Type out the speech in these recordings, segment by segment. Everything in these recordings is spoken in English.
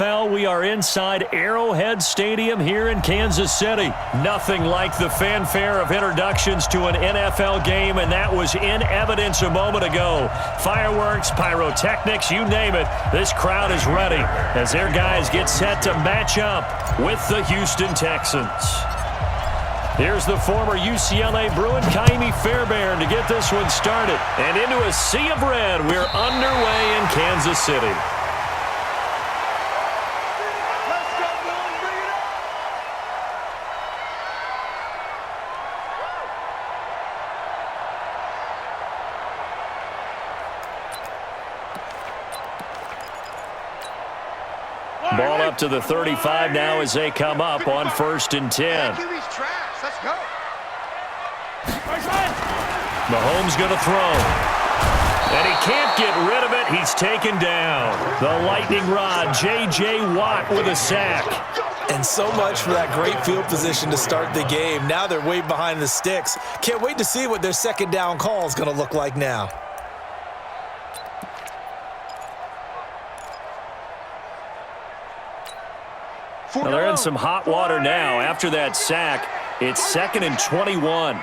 Well, we are inside Arrowhead Stadium here in Kansas City. Nothing like the fanfare of introductions to an NFL game, and that was in evidence a moment ago. Fireworks, pyrotechnics, you name it. This crowd is ready as their guys get set to match up with the Houston Texans. Here's the former UCLA Bruin, Ka'imi Fairbairn, to get this one started. And into a sea of red, we're underway in Kansas City. Ball up to the 35 now as they come up on 1st and 10. Let's go. Mahomes going to throw. And he can't get rid of it. He's taken down. The lightning rod, J.J. Watt with a sack. And so much for that great field position to start the game. Now they're way behind the sticks. Can't wait to see what their second down call is going to look like now. Well, they're in some hot water now. After that sack, it's 2nd and 21.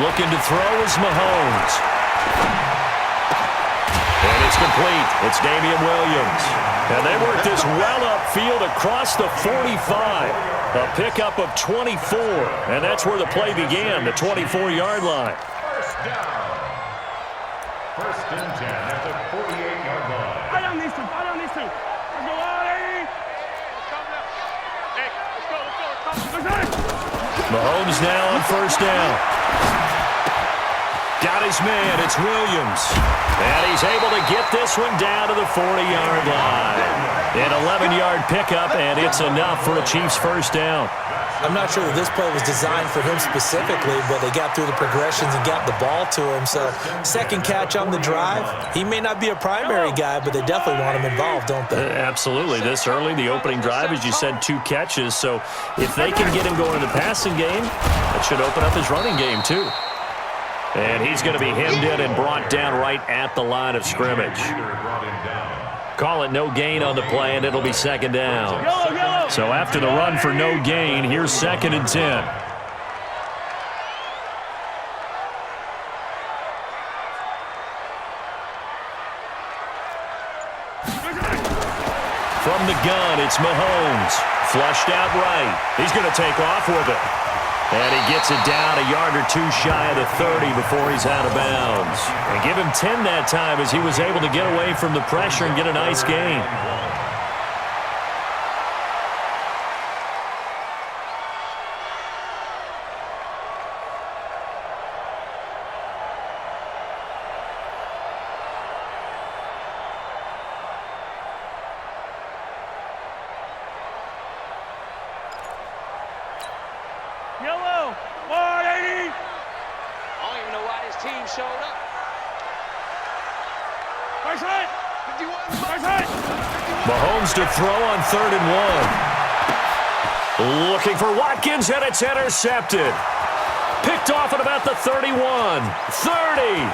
Looking to throw is Mahomes. And it's complete. It's Damian Williams. And they work this well upfield across the 45. A pickup of 24. And that's where the play began, the 24-yard line. First down. 1st and 10 at the 48-yard line. I don't need to. Mahomes now on 1st down. Got his man. It's Williams. And he's able to get this one down to the 40-yard line. An 11-yard pickup, and it's enough for a Chiefs 1st down. I'm not sure that this play was designed for him specifically, but they got through the progressions and got the ball to him. So, second catch on the drive. He may not be a primary guy, but they definitely want him involved, don't they? Absolutely. This early, the opening drive, as you said, 2 catches. So, if they can get him going in the passing game, that should open up his running game, too. And he's going to be hemmed in and brought down right at the line of scrimmage. Call it no gain on the play, and it'll be 2nd down. So after the run for no gain, here's 2nd and 10. From the gun, it's Mahomes. Flushed out right. He's going to take off with it. And he gets it down a yard or 2 shy of the 30 before he's out of bounds. And give him 10 that time as he was able to get away from the pressure and get a nice gain. Yellow, 180. I don't even know why this team showed up. First hit. 51. First hit. Mahomes to throw on 3rd and 1. Looking for Watkins, and it's intercepted. Picked off at about the 31, 30,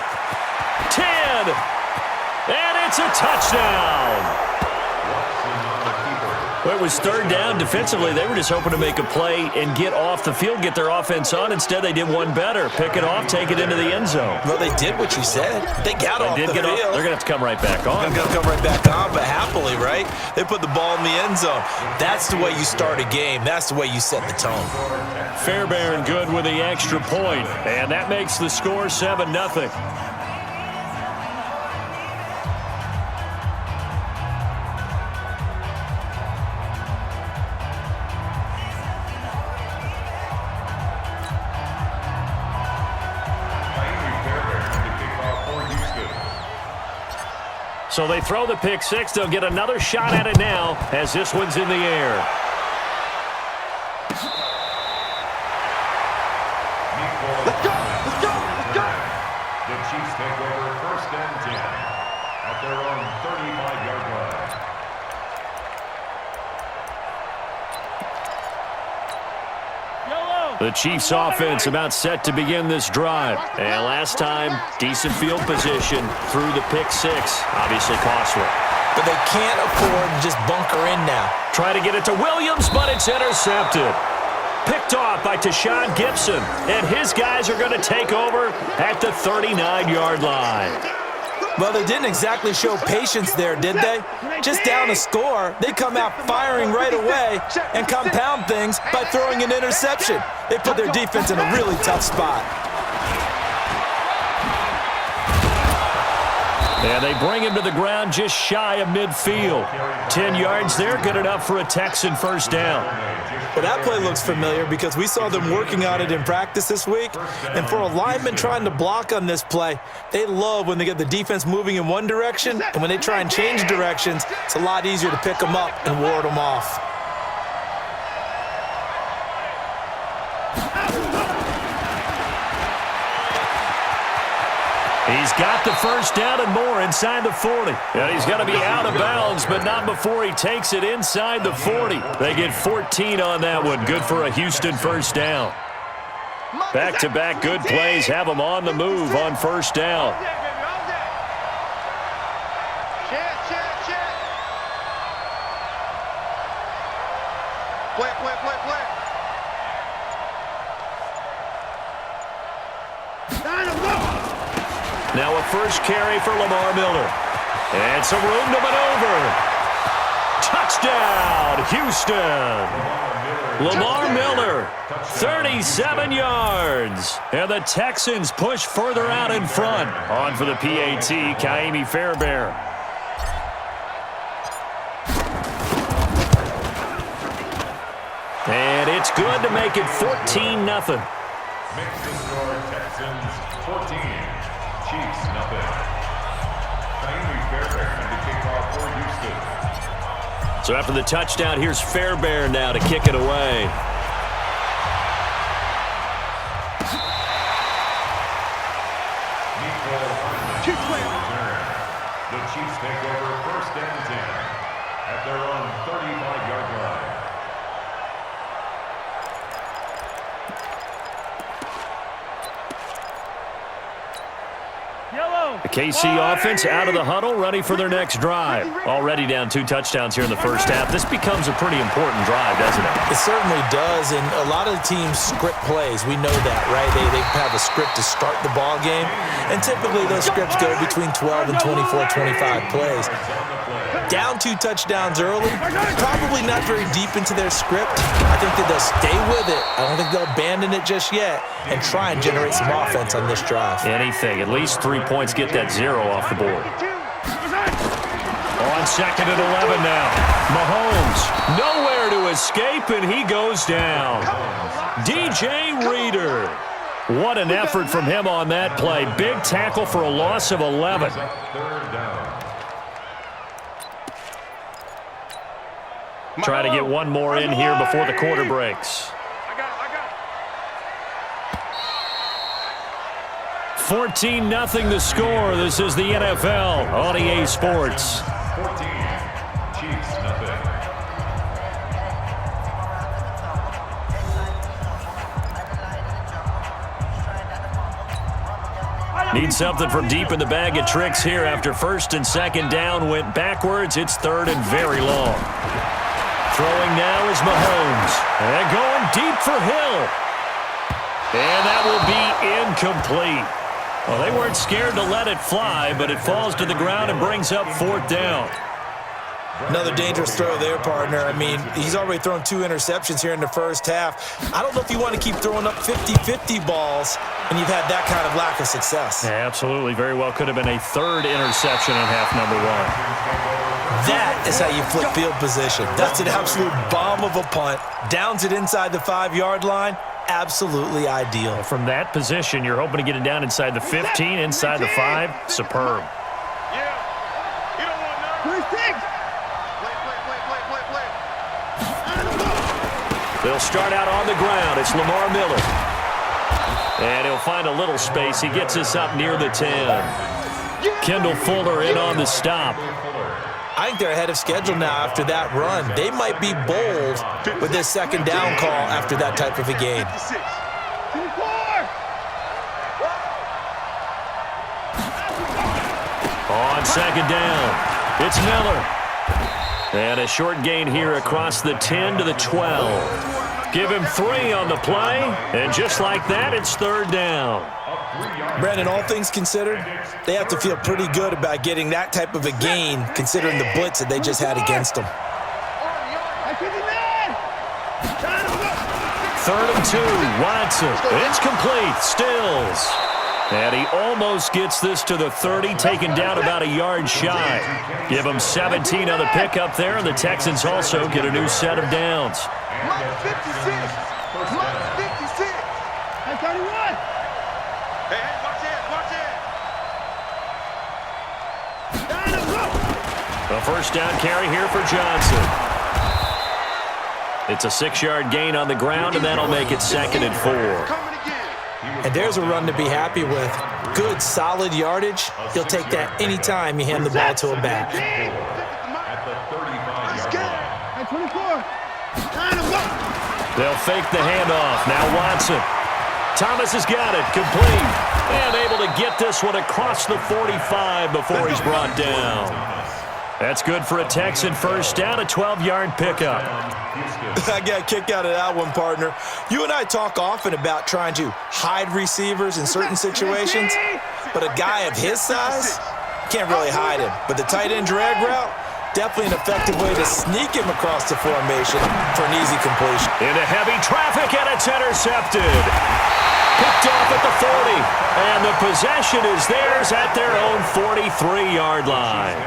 10, and it's a touchdown. Well, it was 3rd down. Defensively, they were just hoping to make a play and get off the field, get their offense on. Instead, they did one better. Pick it off, take it into the end zone. Well, they did what you said. They got off the field. They're going to have to come right back on. They're going to come right back on, but happily, right? They put the ball in the end zone. That's the way you start a game. That's the way you set the tone. Fairbairn good with the extra point, and that makes the score 7-0. So they throw the pick 6. They'll get another shot at it now as this one's in the air. Let's go. Let's go. Let's go. The Chiefs take over 1st and 10 at their own 35-yard line. The Chiefs offense about set to begin this drive. And last time, decent field position through the pick 6. Obviously costly. but they can't afford to just bunker in now. Try to get it to Williams, but it's intercepted. Picked off by Tashawn Gibson, and his guys are going to take over at the 39-yard line. Well, they didn't exactly show patience there, did they? Just down a score, they come out firing right away and compound things by throwing an interception. They put their defense in a really tough spot. And they bring him to the ground just shy of midfield. 10 yards there, good enough for a Texan first down. Well, that play looks familiar because we saw them working on it in practice this week. And for a lineman trying to block on this play, they love when they get the defense moving in one direction, and when they try and change directions, it's a lot easier to pick them up and ward them off. He's got the first down and more inside the 40. And he's going to be out of bounds, but not before he takes it inside the 40. They get 14 on that one. Good for a Houston first down. Back-to-back good plays have them on the move on first down. Now a first carry for Lamar Miller. And some room to maneuver. Touchdown, Houston. Lamar Miller, 37 yards. And the Texans push further out in front. On for the PAT, Ka'imi Fairbairn. And it's good to make it 14-0. Makes the score Texans 14. Chiefs, nothing. Ka'imi Fairbairn to kick off for Houston. So after the touchdown, here's Fairbairn now to kick it away. The Chiefs take over first and 10 at their own 35-yard line. The KC offense out of the huddle, ready for their next drive. Already down 2 touchdowns here in the first half. This becomes a pretty important drive, doesn't it? It certainly does, and a lot of the teams script plays. We know that, right? They have a script to start the ball game, and typically those scripts go between 12 and 24, 25 plays. Down 2 touchdowns early, probably not very deep into their script. I think that they'll stay with it. I don't think they'll abandon it just yet and try and generate some offense on this drive. Anything. At least 3 points, get that 0 off the board. On second and 11 now. Mahomes, nowhere to escape, and he goes down. DJ Reader. What an effort from him on that play. Big tackle for a loss of 11. Third down. Try to get one more in here before the quarter breaks. 14-0 the score. This is the NFL on EA Sports. 14. Chiefs, nothing. Need something from deep in the bag of tricks here after first and second down went backwards. It's third and very long. Throwing now is Mahomes. And going deep for Hill. And that will be incomplete. Well, they weren't scared to let it fly, but it falls to the ground and brings up 4th down. Another dangerous throw there, partner. I mean, he's already thrown 2 interceptions here in the first half. I don't know if you want to keep throwing up 50-50 balls and you've had that kind of lack of success. Yeah, absolutely. Very well could have been a 3rd interception in half number 1. That is how you flip field position. That's an absolute bomb of a punt. Downs it inside the 5-yard line. Absolutely ideal. From that position, you're hoping to get it down inside the 15, inside the 5. Superb. They'll start out on the ground. It's Lamar Miller. And he'll find a little space. He gets us up near the 10. Kendall Fuller in on the stop. I think they're ahead of schedule now after that run. They might be bold with this second down call after that type of a game. On second down, It's Miller. And a short gain here across the 10 to the 12. Give him 3 on the play, and just like that, it's third down. Brandon, all things considered, they have to feel pretty good about getting that type of a gain considering the blitz that they just had against them. 3rd and 2, Watson. It's complete, Stills. And he almost gets this to the 30, taken down about a yard shy. Give him 17 on the pickup there, and the Texans also get a new set of downs. Plus 56. Plus 56. That's 31. Hey, watch it. Down and go. A first down carry here for Johnson. It's a 6-yard gain on the ground, and that'll make it 2nd and 4. And there's a run to be happy with. Good, solid yardage. He'll take that anytime you hand the ball to a back. At 24. They'll fake the handoff. Now Watson. Thomas has got it. Complete. And able to get this one across the 45 before he's brought down. That's good for a Texan first down, a 12-yard pickup. I got a kick out of that one, partner. You and I talk often about trying to hide receivers in certain situations, but a guy of his size can't really hide him. But the tight end drag route, definitely an effective way to sneak him across the formation for an easy completion. Into heavy traffic, and it's intercepted. Picked off at the 40, and the possession is theirs at their own 43-yard line.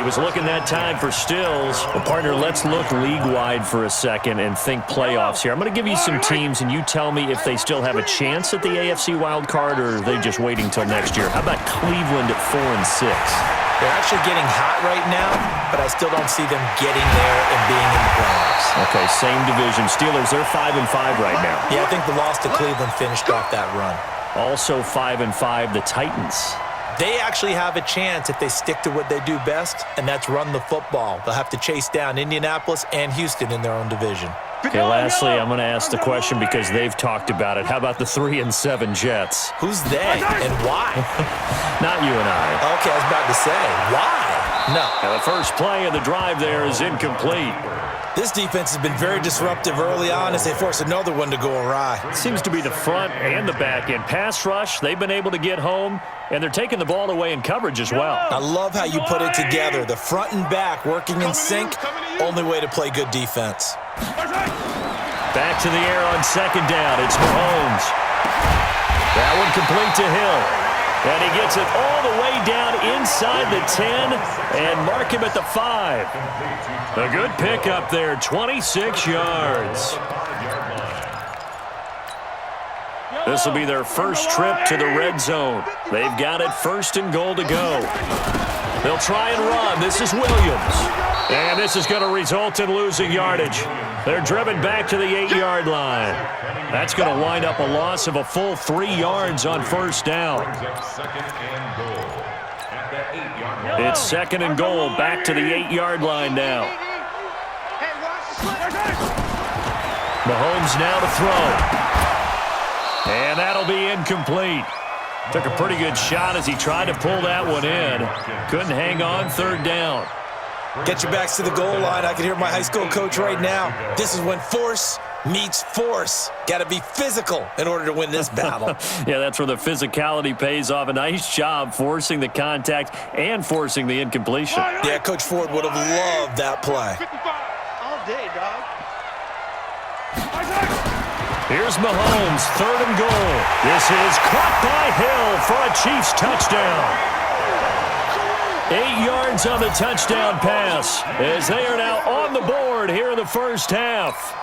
He was looking that time for Stills. Well, partner, let's look league-wide for a second and think playoffs here. I'm going to give you some teams, and you tell me if they still have a chance at the AFC wild card, or are they just waiting till next year? How about Cleveland at 4-6? They're actually getting hot right now, but I still don't see them getting there and being in the playoffs. Okay, same division. Steelers, they're 5-5 right now. Yeah, I think the loss to Cleveland finished off that run. Also 5-5, the Titans. They actually have a chance if they stick to what they do best, and that's run the football. They'll have to chase down Indianapolis and Houston in their own division. Okay, lastly, I'm going to ask the question because they've talked about it. How about the 3-7 Jets? Who's they and why? Not you and I. Okay, I was about to say, why? No. Now, the first play of the drive there is incomplete. This defense has been very disruptive early on as they force another one to go awry. It seems to be the front and the back end. Pass rush, they've been able to get home, and they're taking the ball away in coverage as well. I love how you put it together. The front and back working in sync, only way to play good defense. Back to the air on 2nd down. It's Mahomes. That one complete to Hill. And he gets it all the way down inside the 10 and mark him at the 5. A good pickup there, 26 yards. This will be their first trip to the red zone. They've got it 1st and goal to go. They'll try and run. This is Williams. And this is going to result in losing yardage. They're driven back to the 8-yard line. That's going to wind up a loss of a full 3 yards on 1st down. It's 2nd and goal, back to the 8-yard line now. Mahomes now to throw. And that'll be incomplete. Took a pretty good shot as he tried to pull that one in. Couldn't hang on, 3rd down. Get your backs to the goal line. I can hear my high school coach right now. This is when force meets force. Got to be physical in order to win this battle. Yeah, that's where the physicality pays off. A nice job forcing the contact and forcing the incompletion. Yeah, Coach Ford would have loved that play. All day, dog. Here's Mahomes, 3rd and goal. This is caught by Hill for a Chiefs touchdown. 8 yards on the touchdown pass as they are now on the board here in the first half.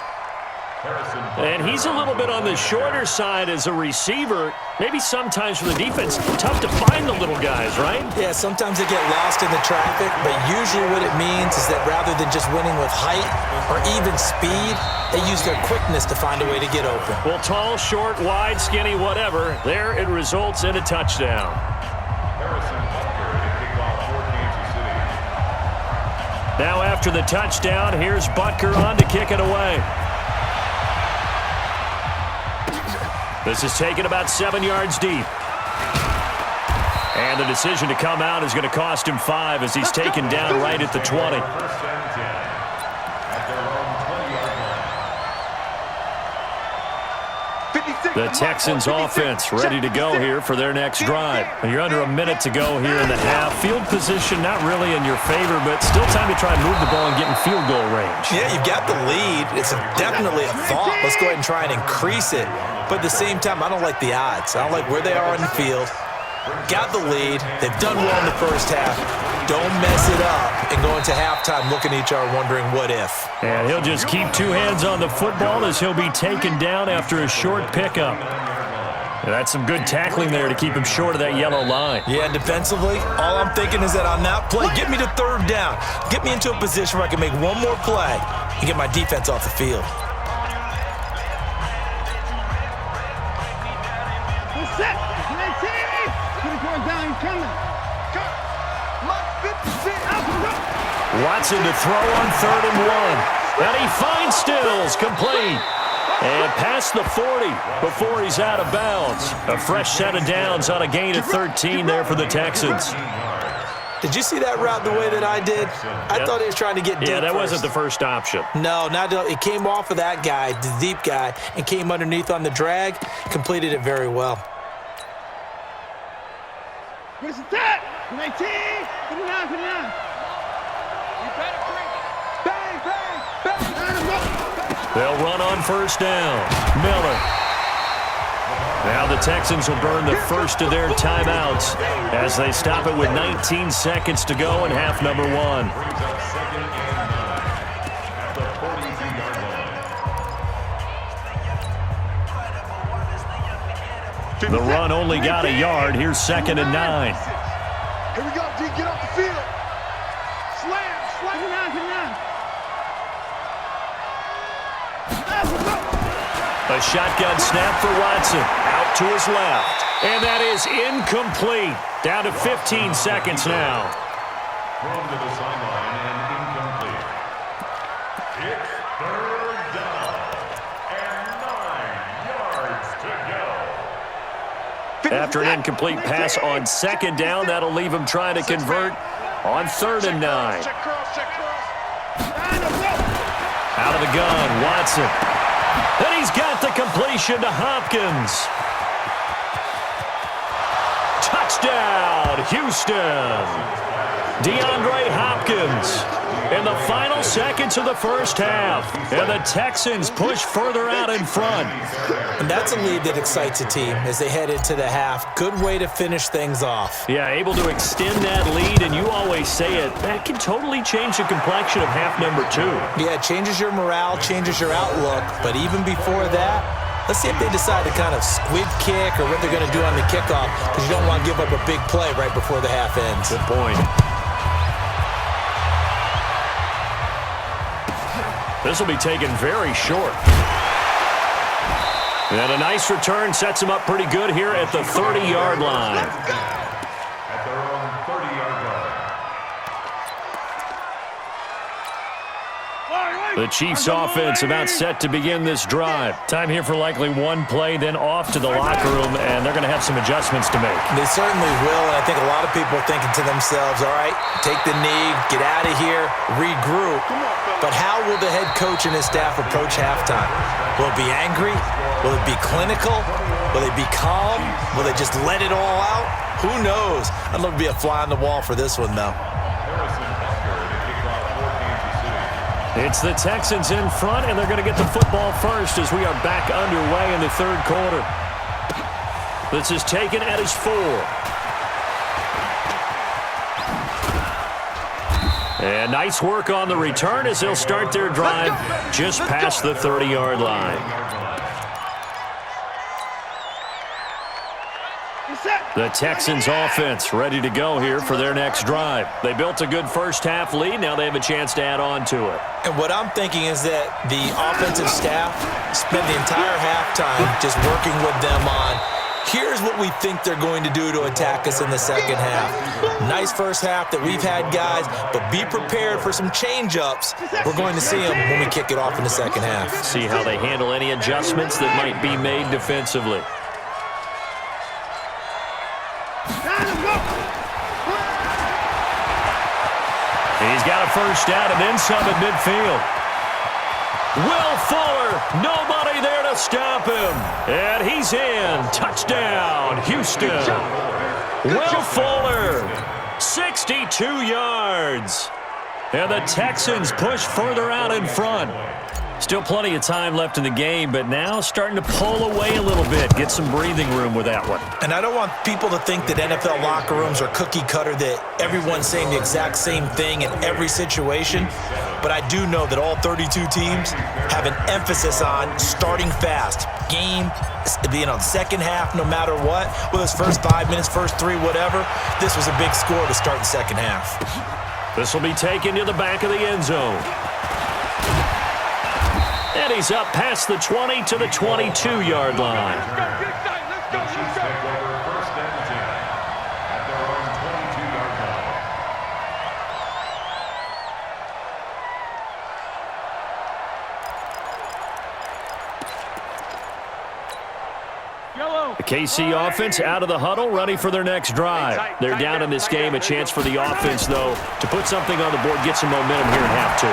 And he's a little bit on the shorter side as a receiver. Maybe sometimes for the defense, tough to find the little guys, right? Yeah, sometimes they get lost in the traffic, but usually what it means is that rather than just winning with height or even speed, they use their quickness to find a way to get open. Well, tall, short, wide, skinny, whatever, there it results in a touchdown. Now after the touchdown, here's Butker on to kick it away. This is taken about 7 yards deep. And the decision to come out is going to cost him 5 as he's taken down right at the 20. First and 10 at their own 20-yard line. The Texans offense ready to go here for their next drive. You're under a minute to go here in the half. Field position not really in your favor, but still time to try and move the ball and get in field goal range. Yeah, you've got the lead. It's definitely a thought. Let's go ahead and try and increase it. But at the same time, I don't like the odds. I don't like where they are on the field. Got the lead. They've done well in the first half. Don't mess it up and go into halftime looking at each other wondering what if. And he'll just keep 2 hands on the football as he'll be taken down after a short pickup. And that's some good tackling there to keep him short of that yellow line. Yeah, and defensively, all I'm thinking is that on that play, get me to third down. Get me into a position where I can make one more play and get my defense off the field. Set. 24 down, coming. Watson to throw on 3rd and 1. And he finds Stills, complete. And past the 40 before he's out of bounds. A fresh set of downs on a gain of 13 there for the Texans. Did you see that route the way that I did? I thought he was trying to get deep. Yeah, that first. wasn't the first option. No, not it came off of that guy, the deep guy, and came underneath on the drag. Completed it very well. Where's the tap? 19, 59, 59. You better bring it. Bang, bang, bang. They'll run on 1st down. Miller. Now the Texans will burn the first of their timeouts as they stop it with 19 seconds to go in half number 1. Brings up 2nd and 9 at the 42-yard line. The run only got a yard. Here's 2nd and 9. Here we go, D. Get off the field. Slam, slam. 59. A shotgun snap for Watson. Out to his left. And that is incomplete. Down to 15 seconds now. Thrown to the sideline and incomplete. It's 3rd down and 9 yards to go. After an incomplete pass on 2nd down, that'll leave him trying to convert on 3rd and 9. Check cross, check cross. Out of the gun, Watson. And he's got the completion to Hopkins. Touchdown, Houston. DeAndre Hopkins in the final seconds of the first half. And the Texans push further out in front. And that's a lead that excites a team as they head into the half. Good way to finish things off. Yeah, able to extend that lead, and you always say it, that can totally change the complexion of half number 2. Yeah, it changes your morale, changes your outlook. But even before that, let's see if they decide to kind of squib kick or what they're going to do on the kickoff, because you don't want to give up a big play right before the half ends. Good point. This will be taken very short. And a nice return sets him up pretty good here at the 30-yard line. At their own 30-yard line. The Chiefs offense about set to begin this drive. Time here for likely one play, then off to the locker room, and they're going to have some adjustments to make. They certainly will, and I think a lot of people are thinking to themselves, all right, take the knee, get out of here, regroup. But how will the head coach and his staff approach halftime? Will it be angry? Will it be clinical? Will they be calm? Will they just let it all out? Who knows? I'd love to be a fly on the wall for this one, though. Harrison Butker to kick off for Kansas City. It's the Texans in front, and they're going to get the football first as we are back underway in the 3rd quarter. This is taken at his 4. And nice work on the return as they'll start their drive just past the 30-yard line. The Texans offense ready to go here for their next drive. They built a good first half lead. Now they have a chance to add on to it. And what I'm thinking is that the offensive staff spent the entire halftime just working with them on, here's what we think they're going to do to attack us in the second half. Nice first half that we've had, guys, but be prepared for some change-ups. We're going to see them when we kick it off in the second half. See how they handle any adjustments that might be made defensively. Time to go. got a first down and then some at midfield. Will Fuller, nobody there to stop him. And he's in. Touchdown, Houston. Will Fuller, 62 yards. And the Texans push further out in front. Still plenty of time left in the game, but now starting to pull away a little bit. Get some breathing room with that one. And I don't want people to think that NFL locker rooms are cookie cutter, that everyone's saying the exact same thing in every situation. But I do know that all 32 teams have an emphasis on starting fast. Game, second half, no matter what. Whether it's first 5 minutes, first 3, whatever. This was a big score to start the second half. This will be taken to the back of the end zone. And he's up past the 20 to the 22-yard line. The Chiefs take over first and 10 at their own 22-yard line. The KC offense out of the huddle, ready for their next drive. They're down in this game. A chance for the offense, though, to put something on the board, get some momentum here in half two.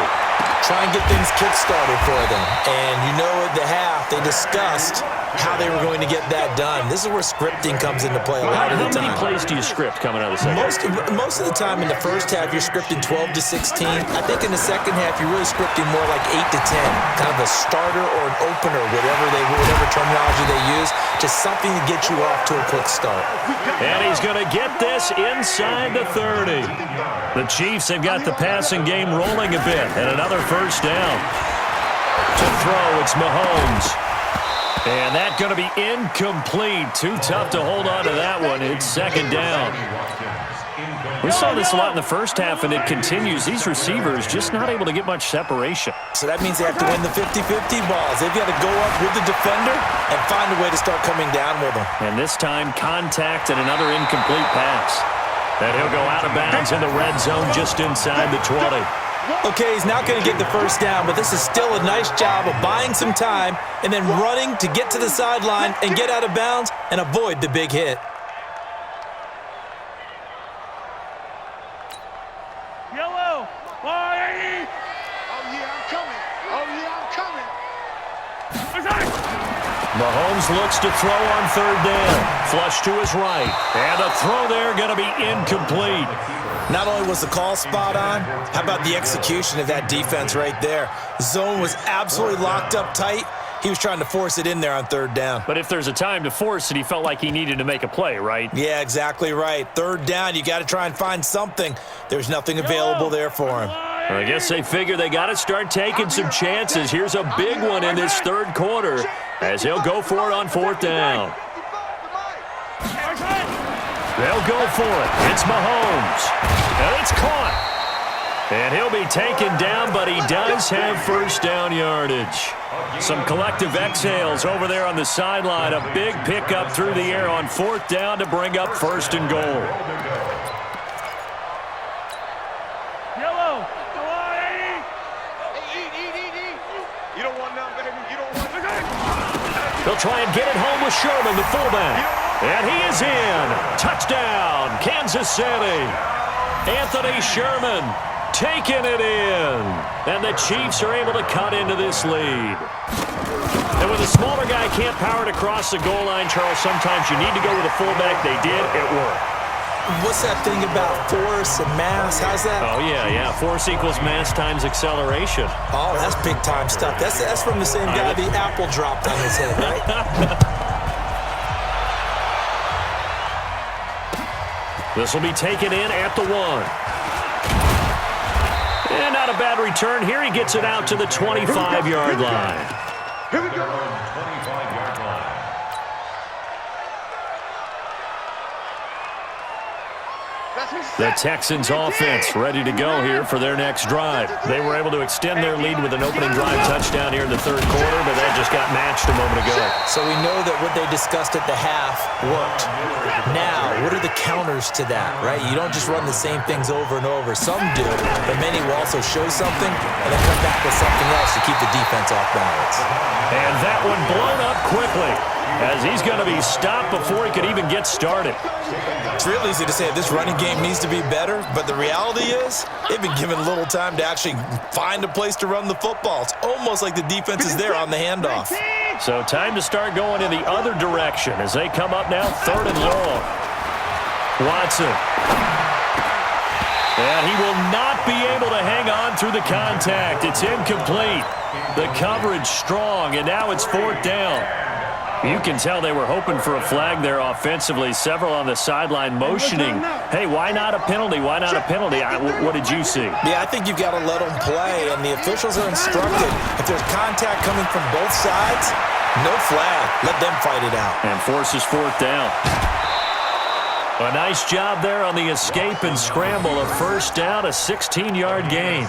Try and get things kick-started for them. And you know at the half, they discussed how they were going to get that done. This is where scripting comes into play a lot of the time. How many plays do you script coming out of the second? Most of the time in the first half, you're scripting 12 to 16. I think in the second half, you're really scripting more like 8 to 10. Kind of a starter or an opener, whatever terminology they use. Just something to get you off to a quick start. And he's going to get this inside the 30. The Chiefs have got the passing game rolling a bit. And another first down. To throw, it's Mahomes. And that's going to be incomplete. Too tough to hold on to that one. It's second down. We saw this a lot in the first half, and it continues. These receivers just not able to get much separation. So that means they have to win the 50-50 balls. They've got to go up with the defender and find a way to start coming down with them. And this time, contact and another incomplete pass. And he'll go out of bounds in the red zone just inside the 20. Okay, he's not going to get the first down, but this is still a nice job of buying some time and then running to get to the sideline and get out of bounds and avoid the big hit. Yellow. Oh, yeah, I'm coming. Oh, yeah, I'm coming. Mahomes looks to throw on third down. Flush to his right. And a throw there going to be incomplete. Not only was the call spot on, how about the execution of that defense right there? Zone was absolutely locked up tight. He was trying to force it in there on third down. But if there's a time to force it, he felt like he needed to make a play, right? Yeah, exactly right. Third down, you got to try and find something. There's nothing available there for him. I guess they figure they got to start taking some chances. Here's a big one in this third quarter as he'll go for it on fourth down. They'll go for it. It's Mahomes. And it's caught. And he'll be taken down, but he does have first down yardage. Some collective exhales over there on the sideline. A big pickup through the air on fourth down to bring up first and goal. Yellow. Eat. You don't want none, baby. You don't want none. They'll try and get it home with Sherman, the fullback. And he is in. Touchdown, Kansas City. Anthony Sherman taking it in. And the Chiefs are able to cut into this lead. And when the smaller guy can't power it across the goal line, Charles, sometimes you need to go with a fullback. They did. It worked. What's that thing about force and mass? How's that? Oh, yeah. Force equals mass times acceleration. Oh, that's big-time stuff. That's from the same guy the apple dropped on his head, right? This will be taken in at the 1. And not a bad return here. He gets it out to the 25-yard line. Here we go. 25-yard line. The Texans offense ready to go here for their next drive. They were able to extend their lead with an opening drive touchdown here in the third quarter, but that just got matched a moment ago. So we know that what they discussed at the half worked. Now, what are the counters to that, right? You don't just run the same things over and over. Some do, but many will also show something and then come back with something else to keep the defense off balance. And that one blown up quickly. as he's going to be stopped before he could even get started. It's real easy to say this running game needs to be better, but the reality is they've been given little time to actually find a place to run the football. It's almost like the defense is there on the handoff. So time to start going in the other direction as they come up now 3rd and long. Watson. And he will not be able to hang on through the contact. It's incomplete. The coverage strong, and now it's 4th down. You can tell they were hoping for a flag there offensively. Several on the sideline motioning, hey, why not a penalty? Why not a penalty? What did you see? Yeah, I think you've got to let them play, and the officials are instructed. If there's contact coming from both sides, no flag. Let them fight it out. And forces 4th down. A nice job there on the escape and scramble. A 1st down, a 16-yard gain.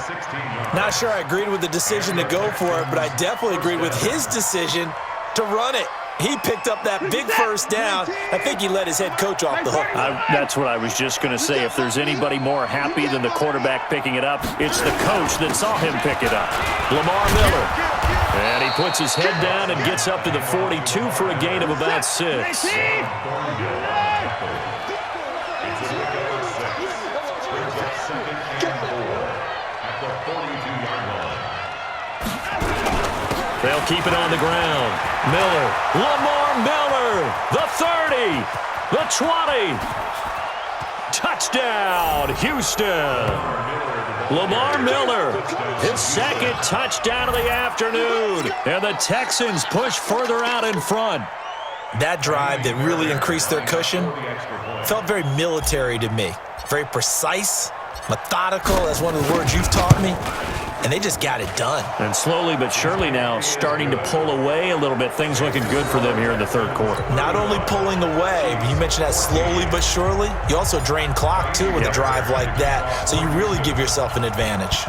Not sure I agreed with the decision to go for it, but I definitely agreed with his decision to run it. He picked up that big 1st down. I think he let his head coach off the hook. That's what I was just going to say. If there's anybody more happy than the quarterback picking it up, it's the coach that saw him pick it up. Lamar Miller. And he puts his head down and gets up to the 42 for a gain of about 6. They'll keep it on the ground. Miller. Lamar Miller. The 30. The 20. Touchdown, Houston. Lamar Miller. His 2nd touchdown of the afternoon. And the Texans push further out in front. That drive that really increased their cushion felt very military to me. Very precise, methodical, as one of the words you've taught me. And they just got it done. And slowly but surely now starting to pull away a little bit. Things looking good for them here in the 3rd quarter. Not only pulling away, but you mentioned that slowly but surely. You also drain clock, too, with a drive like that. So you really give yourself an advantage.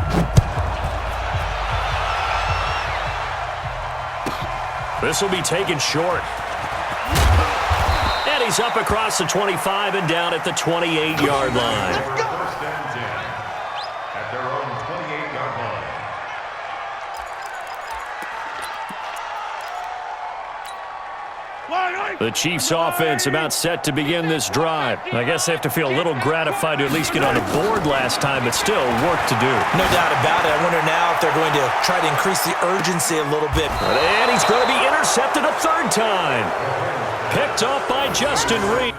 This will be taken short. And he's up across the 25 and down at the 28-yard line. First and 10 at their own 28-yard line. The Chiefs offense about set to begin this drive. I guess they have to feel a little gratified to at least get on the board last time, but still work to do. No doubt about it. I wonder now if they're going to try to increase the urgency a little bit. And he's going to be intercepted a 3rd time. Picked off by Justin Reed.